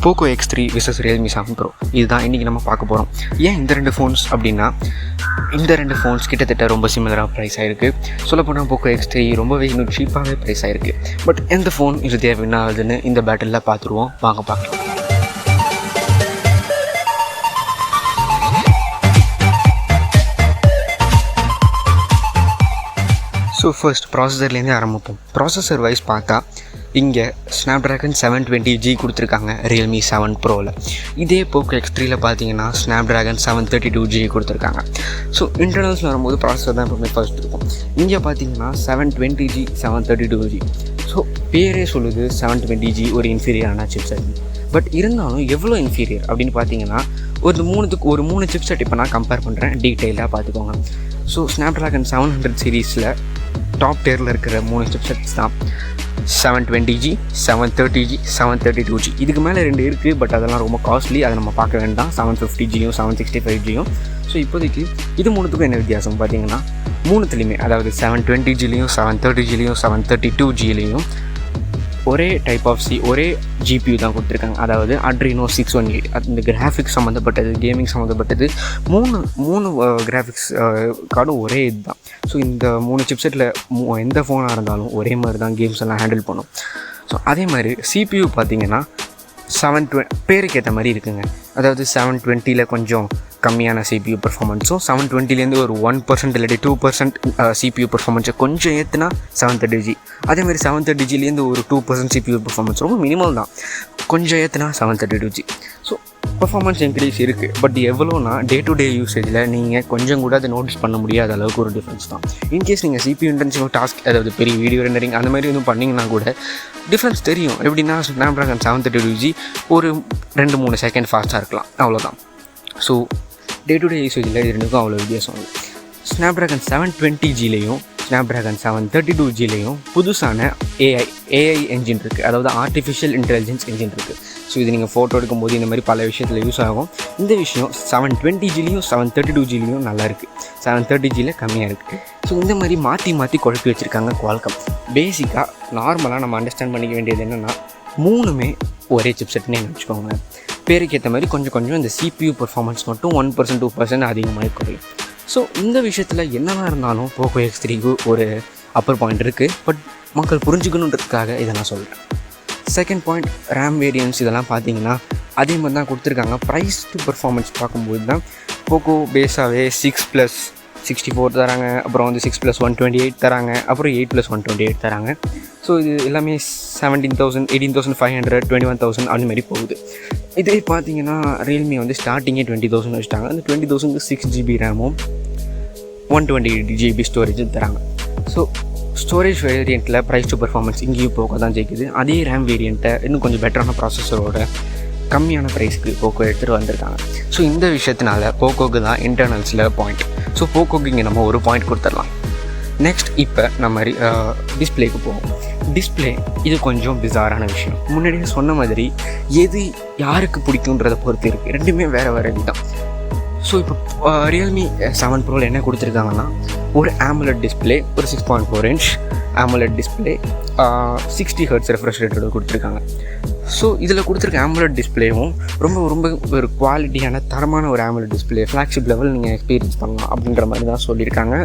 Poco X3 vs Realme 7 Pro இதுதான் இன்றைக்கி நம்ம பார்க்க போகிறோம். ஏன் இந்த ரெண்டு ஃபோன்ஸ் அப்படின்னா, இந்த ரெண்டு ஃபோன்ஸ் கிட்டத்தட்ட ரொம்ப சிமிலராக ப்ரைஸ் ஆகிருக்கு. சொல்லப்போனால் Poco X3 ரொம்பவே இன்னும் சீப்பாகவே ப்ரைஸ் ஆகிருக்கு. பட் எந்த ஃபோன் இது தேவைன்னா அதுன்னு இந்த பேட்டிலில் பார்த்துருவோம். வாங்க பார்க்கலாம். ஸோ ஃபர்ஸ்ட் ப்ராசஸர்லேருந்தே ஆரம்பிப்போம். ப்ராசஸர் வைஸ் பார்த்தா இங்கே ஸ்னாப்ட்ராகன் 720G கொடுத்துருக்காங்க Realme 7 Proவில். இதே Poco X3ல பார்த்தீங்கன்னா ஸ்னாப்ட்ராகன் 732G கொடுத்துருக்காங்க. ஸோ இன்டர்னல்ஸில் வரும்போது ப்ராசஸர் தான் எப்பவுமே ஃபர்ஸ்ட் இருக்கும். இங்கே பார்த்தீங்கன்னா 720G 732G. ஸோ பேரே சொல்லுது 720G ஒரு இன்ஃபீரியரான சிப்செட். பட் இருந்தாலும் எவ்வளோ இன்ஃபீரியர் அப்படின்னு பார்த்தீங்கன்னா ஒரு மூணு சிப்செட் இப்போ நான் கம்பேர் பண்ணுறேன், டீட்டெயிலாக பார்த்துக்கோங்க. ஸோ ஸ்னாப்ட்ராகன் 700 சீரீஸில் டாப் டேரில் இருக்கிற 3 சிப்செட்ஸ் தான் 720G 730G 732G. இதுக்கு மேலே 2 இருக்குது, பட் அதெல்லாம் ரொம்ப காஸ்ட்லி, அதை நம்ம பார்க்க வேண்டாம். 750Gயும் 765Gயும். ஸோ இப்போதைக்கு இது மூணுத்துக்கும் என்ன வித்தியாசம் பார்த்தீங்கன்னா, மூணுத்துலேயுமே அதாவது 720Gலேயும் 730Gலேயும் 732Gலேயும் ஒரே டைப் ஆஃப் ஒரே ஜிபியூ தான் கொடுத்துருக்காங்க. அதாவது Adreno 618. அந்த கிராஃபிக்ஸ் சம்மந்தப்பட்டது, கேமிங் சம்மந்தப்பட்டது, மூணு கிராஃபிக்ஸ் கார்டும் ஒரே இது தான். ஸோ இந்த 3 சிப்செட்டில் எந்த ஃபோனாக இருந்தாலும் ஒரே மாதிரி தான் கேம்ஸ் எல்லாம் ஹேண்டில் பண்ணும். ஸோ அதே மாதிரி CPU பார்த்திங்கன்னா 720 பேருக்கு ஏற்ற மாதிரி இருக்குங்க. அதாவது 720ல் கொஞ்சம் கம்மியான CPU பர்ஃபார்மன்ஸும் 720லேருந்து ஒரு 1% இல்லாட்டி 2% CPU பர்ஃபார்மன்ஸை கொஞ்சம் ஏற்றுனா 730G. அதேமாதிரி 730Gலேருந்து ஒரு 2% CPU பர்ஃபார்மன்ஸ் ரொம்ப மினிமல் தான், கொஞ்சம் ஏற்றுனா 732G. ஸோ பர்ஃபார்மன்ஸ் இன்க்ரீஸ் இருக்குது. பட் எவ்வளோனா டே டு டே யூசேஜில் நீங்கள் கொஞ்சம் கூட அதை நோட்டீஸ் பண்ண முடியாத அளவுக்கு ஒரு டிஃப்ரென்ஸ் தான். இன்கேஸ் நீங்கள் CPU இன்டென்சிவ் டாஸ்க், அதாவது பெரிய வீடியோ ரெண்டரிங் அந்த மாதிரி எதுவும் பண்ணிங்கன்னா கூட டிஃப்ரென்ஸ் தெரியும். எப்படின்னா ஸ்னாப்ட்ராகன் 732G ஒரு 2-3 செகண்ட் ஃபாஸ்ட்டாக இருக்கலாம், அவ்வளோதான். ஸோ டே டு டே யூசேஜில் இது ரெண்டுக்கும் அவ்வளோ வித்தியாசம் இல்லை. ஸ்னாப்ட்ராகன் 720Gலேயும் ஸ்னாப்ட்ராகன் 732Gலேயும் புதுசான ஏஐ என்ஜின் இருக்குது, அதாவது ஆர்டிஃபிஷியல் இன்டெலிஜென்ஸ் என்ஜின் இருக்குது. ஸோ இது நீங்கள் ஃபோட்டோ எடுக்கும்போது இந்த மாதிரி பல விஷயத்தில் யூஸ் ஆகும். இந்த விஷயம் 720Gலேயும் 732Gலேயும் நல்லா இருக்குது, 730Gயில் கம்மியாக இருக்குது. ஸோ இந்த மாதிரி மாற்றி குழப்பி வச்சுருக்காங்க குவால்காம். பேசிக்காக நார்மலாக நம்ம அண்டர்ஸ்டாண்ட் பண்ணிக்க வேண்டியது என்னென்னா, மூணுமே ஒரே சிப்செட்னே வச்சுக்கோங்க. பேருக்கு ஏற்ற மாதிரி கொஞ்சம் இந்த CPU பர்ஃபார்மன்ஸ் மட்டும் 1% 2% அதிகமாக குறையும். ஸோ இந்த விஷயத்தில் என்னதான் இருந்தாலும் Poco X3க்கு ஒரு அப்பர் பாயிண்ட் இருக்குது. பட் மக்கள் புரிஞ்சுக்கணுன்றதுக்காக இதை நான் சொல்கிறேன். செகண்ட் பாயிண்ட், ரேம் வேரியன்ஸ் இதெல்லாம் பார்த்தீங்கன்னா அதே மாதிரி தான் கொடுத்துருக்காங்க. ப்ரைஸ் டு பர்ஃபார்மன்ஸ் பார்க்கும்போது தான் Poco பேஸாகவே 6+64 தராங்க, அப்புறம் வந்து 6+128 தராங்க, அப்புறம் 8+128 தராங்க. ஸோ இது எல்லாமே 17,000 18,500 21,000 அந்த மாதிரி போகுது. இதே பார்த்தீங்கன்னா ரியல்மி வந்து ஸ்டார்டிங்கே 20,000 வச்சுட்டாங்க. அந்த 20,000க்கு 6GB ரேமும் 128GB ஸ்டோரேஜும் தராங்க. ஸோ ஸ்டோரேஜ் வேரியண்ட்டில் ப்ரைஸ் டு பர்ஃபார்மன்ஸ் இங்கேயும் Poco தான் ஜெயிக்குது. அதே ரேம் வேரியண்ட்டை இன்னும் கொஞ்சம் பெட்டரான ப்ராசஸரோட கம்மியான ப்ரைஸ்க்கு Poco எடுத்துகிட்டு வந்திருக்காங்க. ஸோ இந்த விஷயத்தினால Pocoக்கு தான் இன்டர்னல்ஸில் பாயிண்ட். ஸோ Pocoக்கு இங்கே நம்ம ஒரு பாயிண்ட் கொடுத்துடலாம். நெக்ஸ்ட் இப்போ நம்ம டிஸ்பிளேக்கு போவோம். டிஸ்பிளே இது கொஞ்சம் பிசாரான விஷயம். முன்னாடியே சொன்ன மாதிரி எது யாருக்கு பிடிக்குன்றதை பொறுத்து இருக்குது, ரெண்டுமே வேறு இது தான். ஸோ இப்போ Realme 7 Proவில் என்ன கொடுத்துருக்காங்கன்னா, ஒரு AMOLED டிஸ்பிளே, ஒரு 6.4 inch AMOLED display, 60 Hz refresh ரேட்டோட கொடுத்துருக்காங்க. ஸோ இதில் கொடுத்துருக்க AMOLED டிஸ்பிளேவும் ரொம்ப ஒரு குவாலிட்டியான தரமான ஒரு AMOLED டிஸ்பிளே, ஃப்ளாக்ஷிப் லெவல் நீங்கள் எக்ஸ்பீரியன்ஸ் பண்ணலாம் அப்படின்ற மாதிரி தான் சொல்லியிருக்காங்க.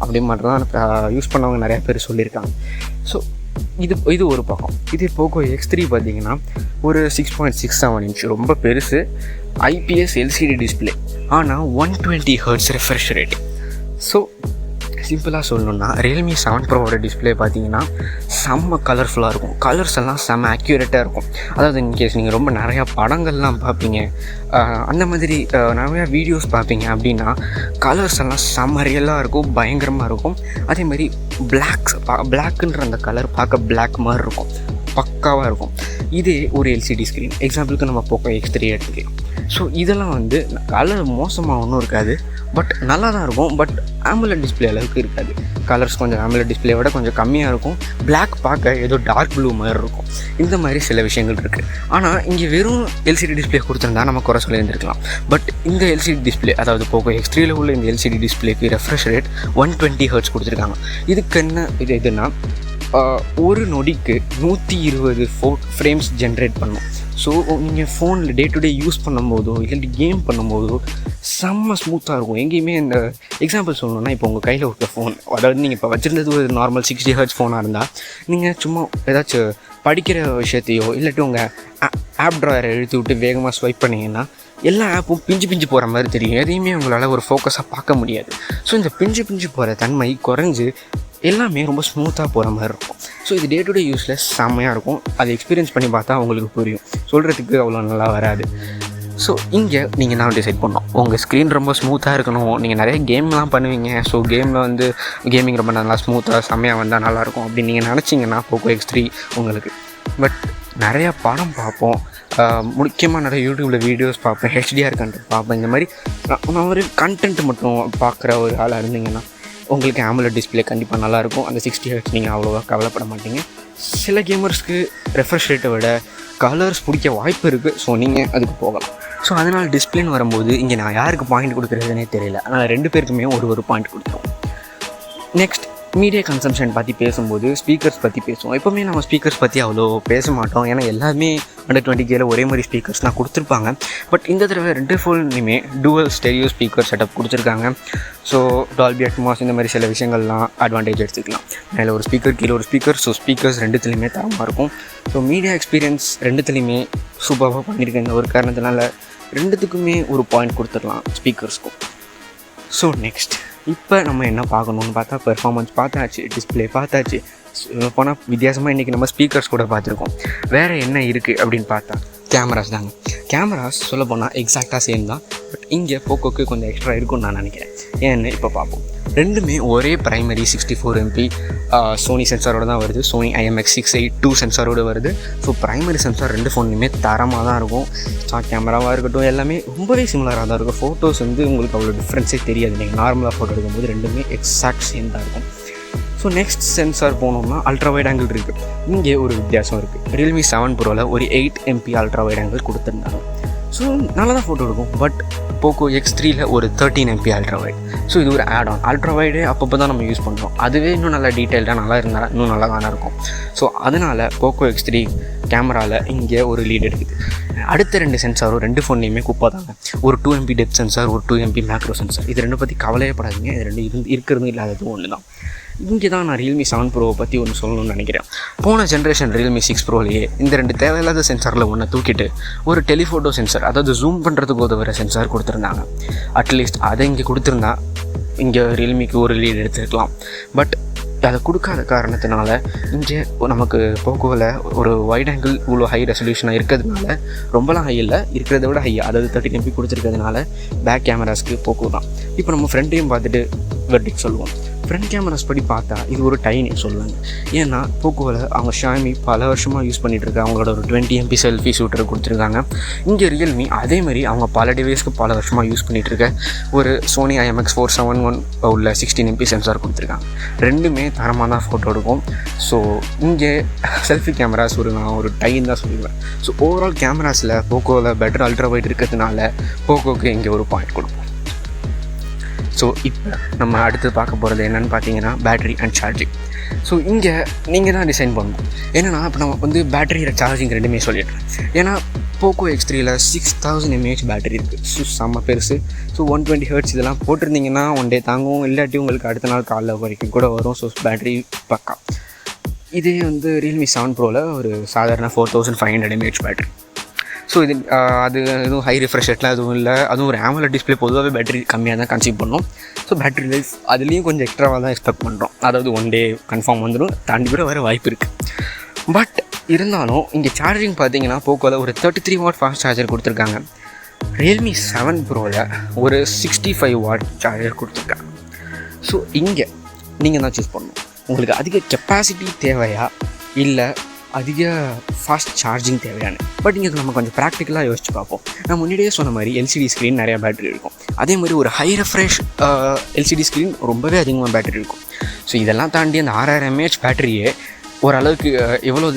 அப்படி மாதிரி தான் யூஸ் பண்ணவங்க நிறையா பேர் சொல்லியிருக்காங்க. ஸோ இது ஒரு பக்கம். இதே Poco X3 பார்த்தீங்கன்னா ஒரு 6.67 inch ரொம்ப பெருசு, IPS LCD டிஸ்பிளே, ஆனால் 120 Hz ரெஃப்ரெஷ் ரேட். ஸோ சிம்பிளாக சொல்லணுன்னா Realme 7 Proவோட டிஸ்பிளே பார்த்தீங்கன்னா செம்ம கலர்ஃபுல்லாக இருக்கும். கலர்ஸ் எல்லாம் செம்ம அக்யூரேட்டாக இருக்கும். அதாவது இன்கேஸ் நீங்கள் ரொம்ப நிறையா படங்கள்லாம் பார்ப்பீங்க, அந்த மாதிரி நிறையா வீடியோஸ் பார்ப்பீங்க அப்படின்னா கலர்ஸ் எல்லாம் செம்ம ரியலாக இருக்கும், பயங்கரமாக இருக்கும். அதே மாதிரி பிளாக்குன்ற அந்த கலர் பார்க்க பிளாக் மாதிரி இருக்கும், பக்காவாக இருக்கும். இதே ஒரு LCD ஸ்க்ரீன், எக்ஸாம்பிளுக்கு நம்ம Poco X3 எடுத்துக்கலாம். ஸோ இதெல்லாம் வந்து கலர் மோசமாக ஒன்றும் இருக்காது, பட் நல்லா தான் இருக்கும். பட் AMOLED டிஸ்பிளே அளவுக்கு இருக்காது. கலர்ஸ் கொஞ்சம் AMOLED டிஸ்பிளே விட கொஞ்சம் கம்மியாக இருக்கும். பிளாக் பார்க்க ஏதோ டார்க் ப்ளூ மாதிரி இருக்கும். இந்த மாதிரி சில விஷயங்கள் இருக்குது. ஆனால் இங்கே வெறும் LCD டிஸ்பிளே கொடுத்துருந்தா நம்ம குறை சொல்லியிருந்துருக்கலாம். பட் இந்த LCD டிஸ்பிளே, அதாவது Poco X3ல உள்ள இந்த LCD டிஸ்பிளேக்கு ரெஃப்ரெஷ் ரேட் 120 Hz கொடுத்துருக்காங்க. இதுக்கு என்ன இதுனா ஒரு நொடிக்கு 120 ஃப்ரேம்ஸ் ஜென்ரேட் பண்ணும். ஸோ நீங்கள் ஃபோனில் டே டு டே யூஸ் பண்ணும்போதோ இல்லாட்டி கேம் பண்ணும்போதோ செம்ம ஸ்மூத்தாக இருக்கும். எங்கேயுமே இந்த எக்ஸாம்பிள் சொல்லணுன்னா இப்போ உங்கள் கையில் இருக்க ஃபோன், அதாவது நீங்கள் இப்போ வச்சுருந்தது ஒரு நார்மல் 60 ஹெர்ட்ஸ் ஃபோனாக இருந்தால் நீங்கள் சும்மா ஏதாச்சும் படிக்கிற விஷயத்தையோ இல்லாட்டி உங்கள் ஆப் ட்ராயரை எழுத்து விட்டு வேகமாக ஸ்வைப் பண்ணிங்கன்னா எல்லா ஆப்பும் பிஞ்சு போகிற மாதிரி தெரியும். எதையுமே உங்களால் ஒரு ஃபோக்கஸாக பார்க்க முடியாது. ஸோ இந்த பிஞ்சு போகிற தன்மை குறைஞ்சி எல்லாமே ரொம்ப ஸ்மூத்தாக போகிற மாதிரி இருக்கும். ஸோ இது டே டு டே யூஸில் செம்மையாக இருக்கும். அதை எக்ஸ்பீரியன்ஸ் பண்ணி பார்த்தா உங்களுக்கு புரியும், சொல்கிறதுக்கு அவ்வளோ நல்லா வராது. ஸோ இங்கே நீங்கள் தான் டிசைட் பண்ணணும், உங்கள் ஸ்க்ரீன் ரொம்ப ஸ்மூத்தாக இருக்கணும். நீங்கள் நிறைய கேம்லாம் பண்ணுவீங்க, ஸோ கேமில் வந்து கேமிங் ரொம்ப நல்லா ஸ்மூத்தாக செம்மையாக வந்தால் நல்லாயிருக்கும் அப்படின்னு நீங்கள் நினச்சிங்கன்னா Poco X3 உங்களுக்கு. பட் நிறையா படம் பார்ப்போம், முக்கியமாக நிறைய யூடியூப்பில் வீடியோஸ் பார்ப்பேன், ஹெச்டிஆர் கண்டென்ட் பார்ப்பேன். இந்த மாதிரி நான் ஒரு கண்டென்ட் மட்டும் பார்க்குற ஒரு ஆளாக இருந்தீங்கன்னா உங்களுக்கு AMOLED டிஸ்பிளே கண்டிப்பாக நல்லாயிருக்கும். அந்த 60 ஹெர்ட்ஸ் நீங்கள் அவ்வளோவா கவலைப்பட மாட்டீங்க. சில கேமர்ஸ்க்கு ரெஃப்ரெஷ் ரேட்டை விட கலர்ஸ் பிடிக்க வாய்ப்பு இருக்குது, ஸோ நீங்கள் அதுக்கு போகலாம். ஸோ அதனால் டிஸ்பிளேன்னு வரும்போது இங்கே நான் யாருக்கு பாயிண்ட் கொடுக்குறதுனே தெரியல, ஆனால் 2 பேருக்குமே ஒரு பாயிண்ட் கொடுத்துருவோம். நெக்ஸ்ட் மீடியா கன்சம்ஷன் பற்றி பேசும்போது ஸ்பீக்கர்ஸ் பற்றி பேசுவோம். எப்போவுமே நம்ம ஸ்பீக்கர்ஸ் பற்றி அவ்வளோ பேச மாட்டோம், ஏன்னா எல்லாருமே அண்டர் 20Kல ஒரே மாதிரி ஸ்பீக்கர்ஸ்லாம் கொடுத்துருப்பாங்க. பட் இந்த தடவை 2 ஃபோன்லையுமே டூவல் ஸ்டெரியோ ஸ்பீக்கர் செட்டப் கொடுத்துருக்காங்க. ஸோ டால்பி அட்மாஸ் இந்த மாதிரி சில விஷயங்கள்லாம் அட்வான்டேஜ் எடுத்துக்கலாம். மேலே ஒரு ஸ்பீக்கர், கீழே ஒரு ஸ்பீக்கர். ஸோ ஸ்பீக்கர்ஸ் 2த்துலேயுமே தரமாக இருக்கும். ஸோ மீடியா எக்ஸ்பீரியன்ஸ் 2த்துலேயுமே சூப்பராக பண்ணியிருக்கேன். இந்த ஒரு காரணத்தினால 2த்துக்குமே ஒரு பாயிண்ட் கொடுத்துடலாம் ஸ்பீக்கர்ஸ்க்கும். ஸோ நெக்ஸ்ட் இப்போ நம்ம என்ன பார்க்கணுன்னு பார்த்தா பெர்ஃபார்மன்ஸ் பார்த்தாச்சு, டிஸ்பிளே பார்த்தாச்சு. போனால் வித்தியாசமாக இன்றைக்கி நம்ம ஸ்பீக்கர்ஸ் கூட பார்த்துருக்கோம். வேறு என்ன இருக்குது அப்படின்னு பார்த்தா கேமராஸ் தாங்க. கேமராஸ் சொல்ல போனால் எக்ஸாக்டாக சேம் தான், பட் இங்கே போக்கோக்கு கொஞ்சம் எக்ஸ்ட்ரா இருக்கும்னு நான் நினைக்கிறேன். ஏன்னு இப்போ பார்ப்போம். ரெண்டுமே ஒரே ப்ரைமரி 64 MP சோனி சென்சாரோடு தான் வருது. சோனி IMX682 சென்சாரோடு வருது. ஸோ ப்ரைமரி சென்சார் 2 ஃபோன்லையுமே தரமாக தான் இருக்கும். ஸ்டாக் கேமராவாக இருக்கட்டும் எல்லாமே ரொம்பவே சிமிலராக தான் இருக்கும். ஃபோட்டோஸ் வந்து உங்களுக்கு அவ்வளோ டிஃப்ரென்ஸே தெரியாது. நீங்கள் நார்மலாக ஃபோட்டோ எடுக்கும்போது ரெண்டுமே எக்ஸாக்ட் சேம் தான் இருக்கும். ஸோ நெக்ஸ்ட் சென்சார் போனோம்னா அல்ட்ரா வைட் ஆங்கிள் இருக்குது. இங்கே ஒரு வித்தியாசம் இருக்குது. Realme 7 Proவில் ஒரு 8 MP அல்ட்ரா வைட் ஆங்கிள் கொடுத்துருந்தாங்க. ஸோ நல்லா தான் ஃபோட்டோ எடுக்கும். பட் Poco X3ல ஒரு 13 MP அல்ட்ரா வைட். ஸோ இது ஒரு ஆட் ஆன். அல்ட்ரா வைடே அப்பப்போ தான் நம்ம யூஸ் பண்ணுறோம். அதுவே இன்னும் நல்லா டீட்டெயில்டாக நல்லா இருந்தால் இன்னும் நல்லா தானே இருக்கும். ஸோ அதனால் Poco X3 கேமராவில் இங்கே ஒரு லீட் எடுக்குது. அடுத்த 2 சென்சாரும் 2 ஃபோன்லேயுமே குப்பா தாங்க. ஒரு 2 MP டெப்த் சென்சார், ஒரு 2 MP மேக்ரோ சென்சார். இது 2 பற்றி கவலையே படாதீங்க. இது 2 இருக்கிறதும் இல்லாதது ஒன்று தான். இங்கே தான் நான் Realme 7 Proவை பற்றி ஒன்று சொல்லணும்னு நினைக்கிறேன். போன ஜென்ரேஷன் Realme 6 Proலேயே இந்த 2 தேவையில்லாத சென்சாரில் ஒன்று தூக்கிட்டு ஒரு டெலிஃபோட்டோ சென்சார், அதாவது ஜூம் பண்ணுறதுக்கு உதவுற சென்சார் கொடுத்துருந்தாங்க. அட்லீஸ்ட் அதை இங்கே கொடுத்துருந்தா இங்கே Realmeக்கு ஒரு லீட் எடுத்துருக்கலாம். பட் அதை கொடுக்காத காரணத்தினால இங்கே நமக்கு போக்கோவில் ஒரு வைட் ஆங்கிள் இவ்வளோ ஹை ரெசல்யூஷனாக இருக்கிறதுனால, ரொம்பலாம் ஹை இல்லை, இருக்கிறத விட ஹை, அதாவது 13 MP கொடுத்துருக்கிறதுனால பேக் கேமராஸ்க்கு போக்கோ தான். இப்போ நம்ம ஃப்ரண்ட்டையும் பார்த்துட்டு வெர்டிக்ட் சொல்லுவோம். ஃப்ரண்ட் கேமராஸ் படி பார்த்தா இது ஒரு டைன்னு சொல்லுவாங்க. ஏன்னா போக்கோவில் அவங்க ஷாமி பல வருஷமாக யூஸ் பண்ணிகிட்ருக்காங்க. அவங்களோட ஒரு 20 MP செல்ஃபி ஷூட்டர் கொடுத்துருக்காங்க. இங்கே Realme அதே மாதிரி அவங்க பல டிவைஸ்க்கு பல வருஷமாக யூஸ் பண்ணிகிட்ருக்க ஒரு சோனி IMX471 உள்ள 16 MP சென்சார் கொடுத்துருக்காங்க. ரெண்டுமே தரமாக தான் ஃபோட்டோ எடுக்கும். ஸோ இங்கே செல்ஃபி கேமராஸ் நான் ஒரு டைன்னு தான் சொல்லுவேன். ஸோ ஓவரால் கேமராஸில் போக்கோவில் பெட்டர் அல்ட்ரா வைட் இருக்கிறதுனால போக்கோக்கு இங்கே ஒரு பாயிண்ட் கொடுப்போம். ஸோ இப்போ நம்ம அடுத்து பார்க்க போகிறது என்னென்னு பார்த்தீங்கன்னா பேட்டரி அண்ட் சார்ஜிங். ஸோ இங்கே நீங்கள் தான் டிசைன் பண்ணணும். ஏன்னா இப்போ நம்ம வந்து பேட்டரி சார்ஜிங் ரெண்டுமே சொல்லிடுறேன். ஏன்னா Poco X3ல 6000 mAh பேட்டரி இருக்குது. ஸோ செம்ம பெருசு. ஸோ 120 Hz இதெல்லாம் போட்டிருந்தீங்கன்னா 1 டே தாங்கும், இல்லாட்டி உங்களுக்கு அடுத்த நாள் காலைல வரைக்கும் கூட வரும். ஸோ பேட்டரி பக்கா. இதே வந்து Realme 7 Proவில் ஒரு சாதாரண 4500 mAh பேட்டரி. ஸோ இது அது எதுவும் ஹை ரிஃப்ரெஷ் ரேட்லாம் எதுவும் இல்லை. அதுவும் ஒரு AMOLED டிஸ்பிளே பொதுவாகவே பேட்டரி கம்மியாக தான் கன்சியூம் பண்ணோம். ஸோ பேட்டரி லைஃப் அதுலேயும் கொஞ்சம் எக்ஸ்ட்ராவாக தான் எக்ஸ்பெக்ட் பண்ணுறோம். அதாவது 1 டே கன்ஃபார்ம் வந்துடும், தாண்டி கூட வர வாய்ப்பு இருக்குது. பட் இருந்தாலும் இங்கே சார்ஜிங் பார்த்தீங்கன்னா போக்கோவில் ஒரு 33 வாட் ஃபாஸ்ட் சார்ஜர் கொடுத்துருக்காங்க. Realme 7 Proவில் ஒரு 65 வாட் சார்ஜர் கொடுத்துருக்காங்க. ஸோ இங்கே நீங்கள் தான் சூஸ் பண்ணணும். உங்களுக்கு அதிக கெப்பாசிட்டி தேவையா இல்லை அதிக ஃபாஸ்ட் சார்ஜிங் தேவையான. பட் இங்கே நம்ம கொஞ்சம் ப்ராக்டிக்கலாக யோசிச்சு பார்ப்போம். நான் முன்னாடியே சொன்ன மாதிரி LCD ஸ்க்ரீன் நிறையா பேட்டரி இருக்கும். அதே மாதிரி ஒரு ஹை ரெஃப்ரெஷ் LCD ஸ்க்ரீன் ரொம்பவே அதிகமாக பேட்டரி இருக்கும். ஸோ இதெல்லாம் தாண்டி அந்த 6000 mAh பேட்டரியே ஓரளவுக்கு எவ்வளோ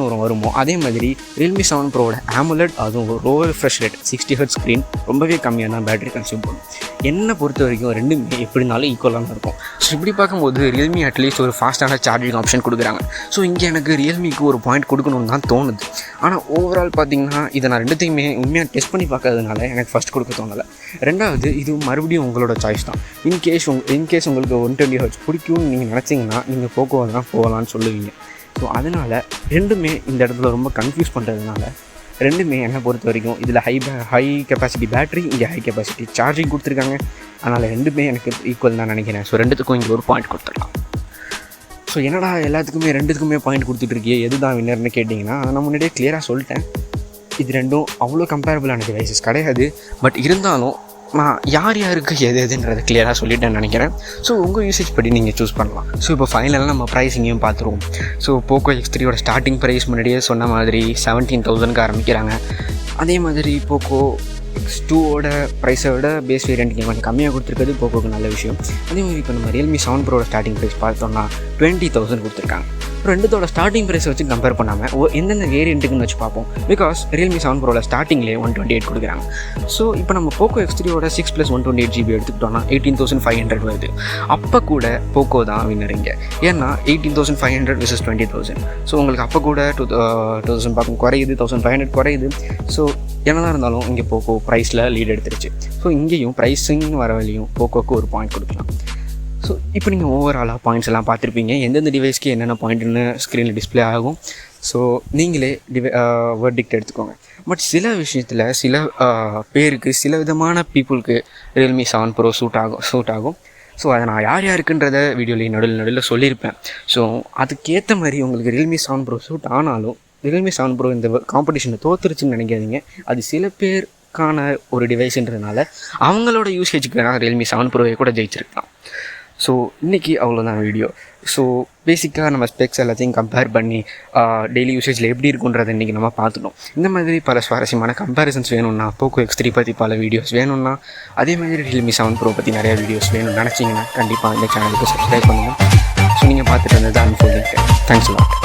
தூரம் வருமோ அதே மாதிரி Realme 7 Proவோட AMOLED அதுவும் low refresh rate 60 Hz screen ரொம்பவே கம்மியாக தான் பேட்டரி கன்சியூம் பண்ணும். என்னை பொறுத்த வரைக்கும் ரெண்டுமே எப்படினாலும் ஈக்குவலாக இருக்கும். ஸோ இப்படி பார்க்கும்போது ரியல்மி அட்லீஸ்ட் ஒரு ஃபாஸ்ட்டான சார்ஜிங் ஆப்ஷன் கொடுக்குறாங்க. ஸோ இங்கே எனக்கு ரியல்மிக்கு ஒரு பாயிண்ட் கொடுக்கணும்னு தான் தோணுது. ஆனால் ஓவரால் பார்த்திங்கன்னா இதை நான் ரெண்டுத்தையுமே உண்மையாக டெஸ்ட் பண்ணி பார்க்கறதுனால எனக்கு ஃபஸ்ட் கொடுக்க தோணலை. ரெண்டாவது, இது மறுபடியும் உங்களோட சாய்ஸ் தான். இன்கேஸ் உங்களுக்கு 120 Hz பிடிக்கும்னு நீங்கள் நினச்சிங்கன்னா நீங்கள் போக்கோ தான் போகலான்னு சொல்லுவீங்க. ஸோ அதனால் ரெண்டுமே இந்த இடத்துல ரொம்ப கன்ஃபியூஸ் பண்ணுறதுனால ரெண்டுமே என்னை பொறுத்த வரைக்கும் இதில் ஹை கெப்பாசிட்டி பேட்டரி, இங்கே ஹை கெப்பாசிட்டி சார்ஜிங் கொடுத்துருக்காங்க. அதனால் ரெண்டுமே எனக்கு ஈக்குவல் தான் நினைக்கிறேன். ஸோ ரெண்டுத்துக்கும் இங்கே ஒரு பாயிண்ட் கொடுத்துடலாம். ஸோ என்னடா ரெண்டுத்துக்குமே பாயிண்ட் கொடுத்துட்ருக்கியே, எது தான் வின்னர்னு கேட்டிங்கன்னா நான் முன்னாடியே கிளியராக சொல்லிட்டேன். இது ரெண்டும் அவ்வளோ கம்பேரபிளான டிவைசஸ் கிடையாது. பட் இருந்தாலும் நான் யாருக்கு எதுன்றதை கிளியராக சொல்லிட்டேன்னு நினைக்கிறேன். ஸோ உங்கள் யூசேஜ் படி நீங்கள் சூஸ் பண்ணலாம். ஸோ இப்போ ஃபைனலாக நம்ம ப்ரைஸிங்கையும் பார்த்துருவோம். So Poco X3 starting price முன்னாடியே சொன்ன மாதிரி 17,000க்கு ஆரம்பிக்கிறாங்க. அதே மாதிரி போக்கோ X2 ப்ரைஸை விட பேஸ் வேரியன்ட் கொஞ்சம் கம்மியாக கொடுத்துருக்கிறது போக்கோக்கு நல்ல விஷயம். அதே மாதிரி இப்போ நம்ம Realme 7 Pro ஸ்டார்டிங் ப்ரைஸ் பார்த்தோம்னா 20,000 கொடுத்துருக்காங்க. ரெண்டுத்தோட ஸ்டார்டிங் ப்ரைஸை வச்சு கம்பேர் பண்ணாமல் எந்தெந்த வேரியண்ட்டுக்குன்னு வச்சு பார்ப்போம். பிகாஸ் Realme 7 Pro ஸ்டார்டிங்லேயே 128 கொடுக்குறாங்க. ஸோ இப்போ நம்ம போக்கோ X3 6 + 128GB எடுத்துக்கிட்டோம்னா 18,500 வருது. அப்போ கூட போக்கோ தான் வின்னரிங்க. ஏன்னா 18,500 vs 20,000. ஸோ உங்களுக்கு அப்போ கூட 2,000 பார்க்கும் குறையுது, 1,500 குறையுது. ஸோ என்னதான் இருந்தாலும் இங்கே போக்கோ ப்ரைஸில் லீட் எடுத்துருச்சு. ஸோ இங்கேயும் ப்ரைஸிங் வர வழியும் போக்கோக்கு ஒரு பாயிண்ட் கொடுக்கலாம். ஸோ இப்போ நீங்கள் ஓவராலாக பாயிண்ட்ஸ் எல்லாம் பார்த்துருப்பீங்க. எந்தெந்த டிவைஸ்க்கு என்னென்ன பாயிண்ட்டுன்னு ஸ்க்ரீனில் டிஸ்பிளே ஆகும். ஸோ நீங்களே வேர்டிக்ட் எடுத்துக்கோங்க. பட் சில விஷயத்தில் சில பேருக்கு, சில விதமான பீப்புளுக்கு Realme 7 Pro சூட் ஆகும். ஸோ அதை நான் யாருக்குன்றதை வீடியோலேயே நடுவில் சொல்லியிருப்பேன். ஸோ அதுக்கேற்ற மாதிரி உங்களுக்கு Realme 7 Pro சூட் ஆனாலும் Realme 7 Pro இந்த காம்படிஷனை தோற்றுருச்சுன்னு நினைக்காதீங்க. அது சில பேருக்கான ஒரு டிவைஸ்ன்றதுனால அவங்களோட யூசேஜுக்கு வேணால் Realme 7 Pro கூட ஜெயிச்சிருக்கலாம். ஸோ இன்றைக்கி அவ்வளோதான் வீடியோ. ஸோ பேசிக்காக நம்ம ஸ்பெக்ஸ் எல்லாத்தையும் கம்பேர் பண்ணி டெய்லி யூசேஜில் எப்படி இருக்குன்றதை இன்றைக்கி நம்ம பார்த்துட்டோம். இந்த மாதிரி பல சுவாரஸ்யமான கம்பேரிசன்ஸ் வேணும்னா, போக்கோ X3 பற்றி பல வீடியோஸ் வேணும்னா, அதே மாதிரி Realme 7 Pro பற்றி நிறையா வீடியோஸ் வேணும்னு நினச்சிங்கன்னா கண்டிப்பாக இந்த சேனலுக்கு சப்ஸ்கிரைப் பண்ணுங்கள். ஸோ நீங்கள் பார்த்துட்டு இருந்தது அன்ஃபோல்டிங். Thanks lot.